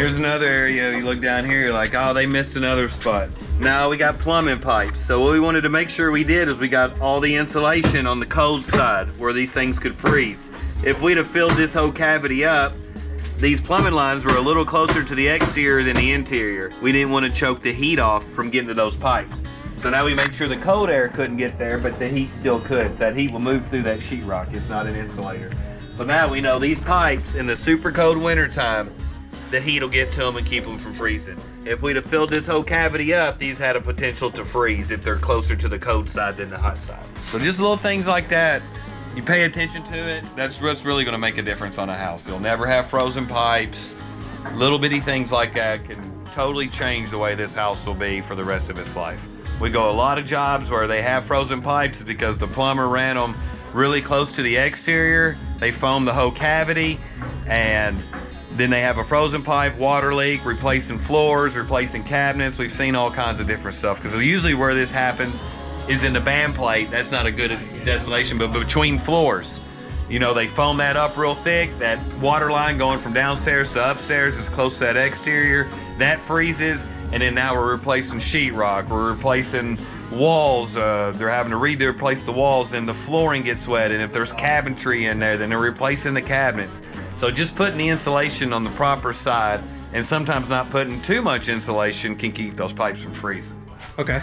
Here's another area, you look down here, you're like, oh, they missed another spot. Now we got plumbing pipes. So what we wanted to make sure we did is we got all the insulation on the cold side where these things could freeze. If we'd have filled this whole cavity up, these plumbing lines were a little closer to the exterior than the interior. We didn't want to choke the heat off from getting to those pipes. So now we make sure the cold air couldn't get there, but the heat still could. That heat will move through that sheetrock. It's not an insulator. So now we know these pipes in the super cold winter time, the heat will get to them and keep them from freezing. If we'd have filled this whole cavity up, these had a potential to freeze if they're closer to the cold side than the hot side. So just little things like that, you pay attention to it, that's what's really gonna make a difference on a house. You'll never have frozen pipes. Little bitty things like that can totally change the way this house will be for the rest of its life. We go a lot of jobs where they have frozen pipes because the plumber ran them really close to the exterior. They foamed the whole cavity, and then they have a frozen pipe, water leak, replacing floors, replacing cabinets. We've seen all kinds of different stuff because usually where this happens is in the band plate. That's not a good designation, but between floors. You know, they foam that up real thick. That water line going from downstairs to upstairs is close to that exterior. That freezes, and then now we're replacing sheetrock. We're replacing walls. They're having to replace the walls. Then the flooring gets wet, and if there's cabinetry in there, then they're replacing the cabinets. So just putting the insulation on the proper side, and sometimes not putting too much insulation, can keep those pipes from freezing. Okay.